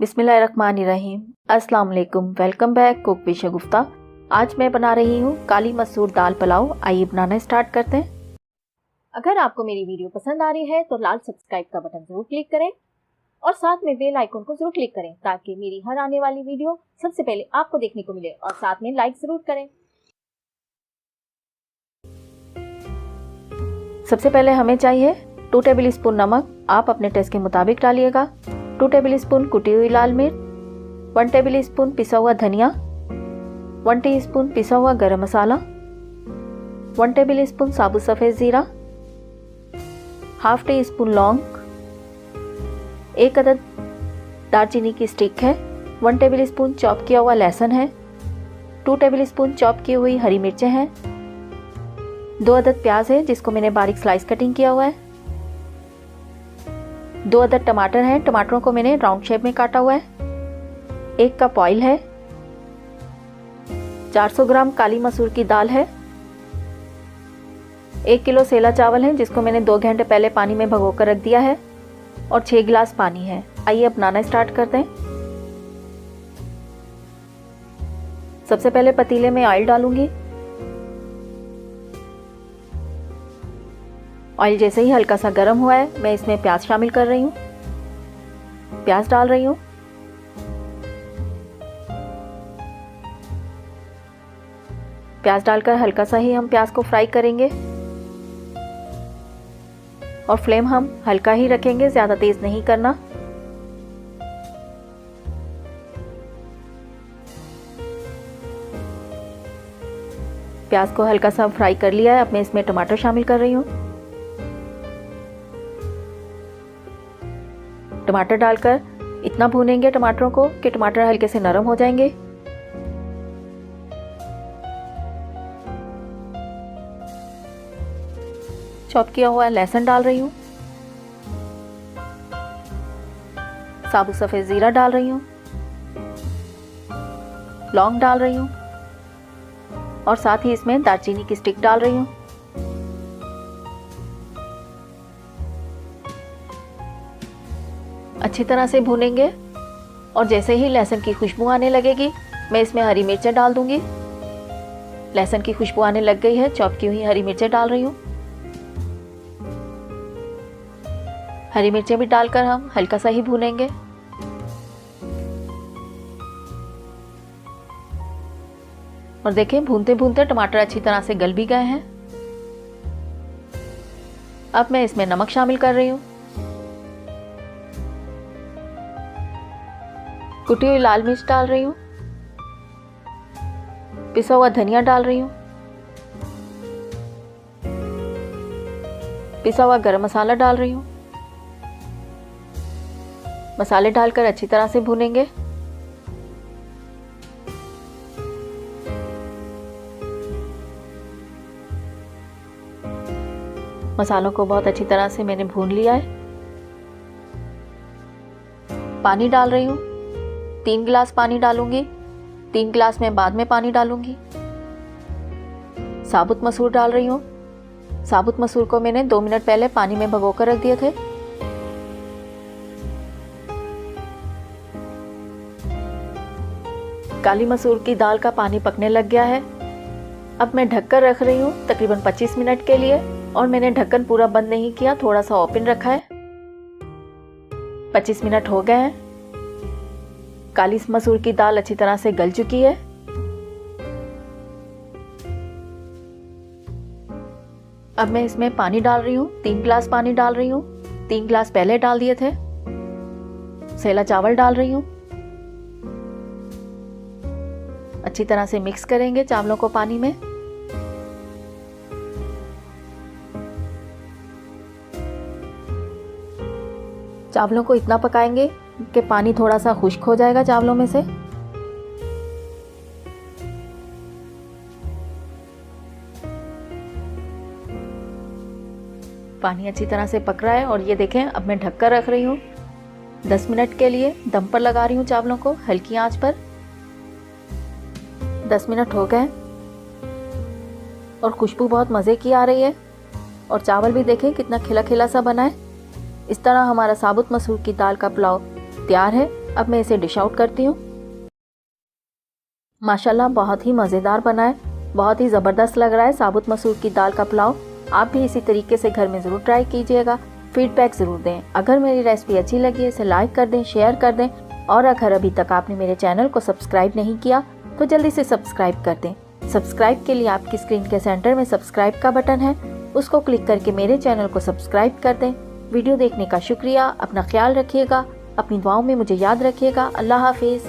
बिस्मिल्लाहिर्रहमानिर्रहीम। अस्सलाम वालेकुम। वेलकम बैक कुक विद शगुफ्ता। आज मैं बना रही हूँ काली मसूर दाल पुलाव। आइए बनाना स्टार्ट करते हैं। अगर आपको मेरी वीडियो पसंद आ रही है तो लाल सब्सक्राइब का बटन जरूर क्लिक करें और साथ में बेल आइकन को जरूर क्लिक करें ताकि मेरी हर आने वाली वीडियो सबसे पहले आपको देखने को मिले, और साथ में लाइक जरूर करें। सबसे पहले हमें चाहिए 2 टेबल स्पून नमक। आप अपने टेस्ट के मुताबिक डालिएगा। 2 टेबल स्पून कुटी हुई लाल मिर्च, 1 टेबल स्पून पिसा हुआ धनिया, 1 टीस्पून पिसा हुआ गरम मसाला, 1 टेबल स्पून साबुत सफ़ेद ज़ीरा, हाफ टी स्पून लौंग, 1 अदद दालचीनी की स्टिक है, 1 टेबल स्पून चॉप किया हुआ लहसुन है, 2 टेबल स्पून चॉप की हुई हरी मिर्चें हैं, 2 अदद प्याज है जिसको मैंने बारीक स्लाइस कटिंग किया हुआ है, 2 अदद टमाटर हैं, टमाटरों को मैंने राउंड शेप में काटा हुआ है, 1 कप ऑयल है, 400 ग्राम काली मसूर की दाल है, 1 किलो सेला चावल है जिसको मैंने 2 घंटे पहले पानी में भिगोकर रख दिया है, और 6 गिलास पानी है। आइए अब बनाना स्टार्ट करते हैं। सबसे पहले पतीले में ऑयल डालूंगी। ऑयल जैसे ही हल्का सा गर्म हुआ है मैं इसमें प्याज शामिल कर रही हूँ। प्याज डाल रही हूँ। प्याज डालकर हल्का सा ही हम प्याज को फ्राई करेंगे और फ्लेम हम हल्का ही रखेंगे, ज़्यादा तेज नहीं करना। प्याज को हल्का सा फ्राई कर लिया है। अब मैं इसमें टमाटर शामिल कर रही हूँ। टमाटर डालकर इतना भूनेंगे टमाटरों को कि टमाटर हल्के से नरम हो जाएंगे। चॉप किया हुआ लहसुन डाल रही हूँ। साबुत सफ़ेद ज़ीरा डाल रही हूँ। लौंग डाल रही हूँ और साथ ही इसमें दालचीनी की स्टिक डाल रही हूँ। अच्छी तरह से भूनेंगे और जैसे ही लहसुन की खुशबू आने लगेगी मैं इसमें हरी मिर्चें डाल दूंगी। लहसुन की खुशबू आने लग गई है, चॉप की हुई हरी मिर्चें डाल रही हूँ। हरी मिर्चें भी डालकर हम हल्का सा ही भूनेंगे। और देखें भूनते भूनते टमाटर अच्छी तरह से गल भी गए हैं। अब मैं इसमें नमक शामिल कर रही हूँ। कुटी हुई लाल मिर्च डाल रही हूँ। पिसा हुआ धनिया डाल रही हूँ। पिसा हुआ गरम मसाला डाल रही हूँ। मसाले डालकर अच्छी तरह से भूनेंगे। मसालों को बहुत अच्छी तरह से मैंने भून लिया है। पानी डाल रही हूँ। 3 गिलास पानी डालूंगी। 3 गिलास में बाद में पानी डालूंगी। साबुत मसूर डाल रही हूँ। साबुत मसूर को मैंने 2 मिनट पहले पानी में भिगोकर रख दिए थे। काली मसूर की दाल का पानी पकने लग गया है। अब मैं ढककर रख रही हूँ तकरीबन 25 मिनट के लिए, और मैंने ढक्कन पूरा बंद नहीं किया, थोड़ा सा ओपन रखा है। 25 मिनट हो गए हैं। काली मसूर की दाल अच्छी तरह से गल चुकी है। अब मैं इसमें पानी डाल रही हूँ। 3 गिलास पानी डाल रही हूँ। 3 गिलास पहले डाल दिए थे। सेला चावल डाल रही हूँ। अच्छी तरह से मिक्स करेंगे चावलों को पानी में। चावलों को इतना पकाएंगे कि पानी थोड़ा सा खुश्क हो जाएगा चावलों में से। पानी अच्छी तरह से पक रहा है और ये देखें अब मैं ढककर रख रही हूँ 10 मिनट के लिए। दम पर लगा रही हूँ चावलों को हल्की आंच पर। 10 मिनट हो गए और खुशबू बहुत मज़े की आ रही है, और चावल भी देखें कितना खिला खिला सा बना है। इस तरह हमारा साबुत मसूर की दाल का पुलाव तैयार है। अब मैं इसे डिश आउट करती हूँ। माशाल्लाह बहुत ही मज़ेदार बना है, बहुत ही ज़बरदस्त लग रहा है साबुत मसूर की दाल का पुलाव। आप भी इसी तरीके से घर में ज़रूर ट्राई कीजिएगा, फीडबैक ज़रूर दें। अगर मेरी रेसिपी अच्छी लगी है इसे लाइक कर दें, शेयर कर दें, और अगर अभी तक आपने मेरे चैनल को सब्सक्राइब नहीं किया तो जल्दी से सब्सक्राइब कर दें। सब्सक्राइब के लिए आपकी स्क्रीन के सेंटर में सब्सक्राइब का बटन है, उसको क्लिक करके मेरे चैनल को सब्सक्राइब कर दें। वीडियो देखने का शुक्रिया। अपना ख्याल रखिएगा, अपनी दुआओं में मुझे याद रखिएगा। अल्लाह हाफिज़।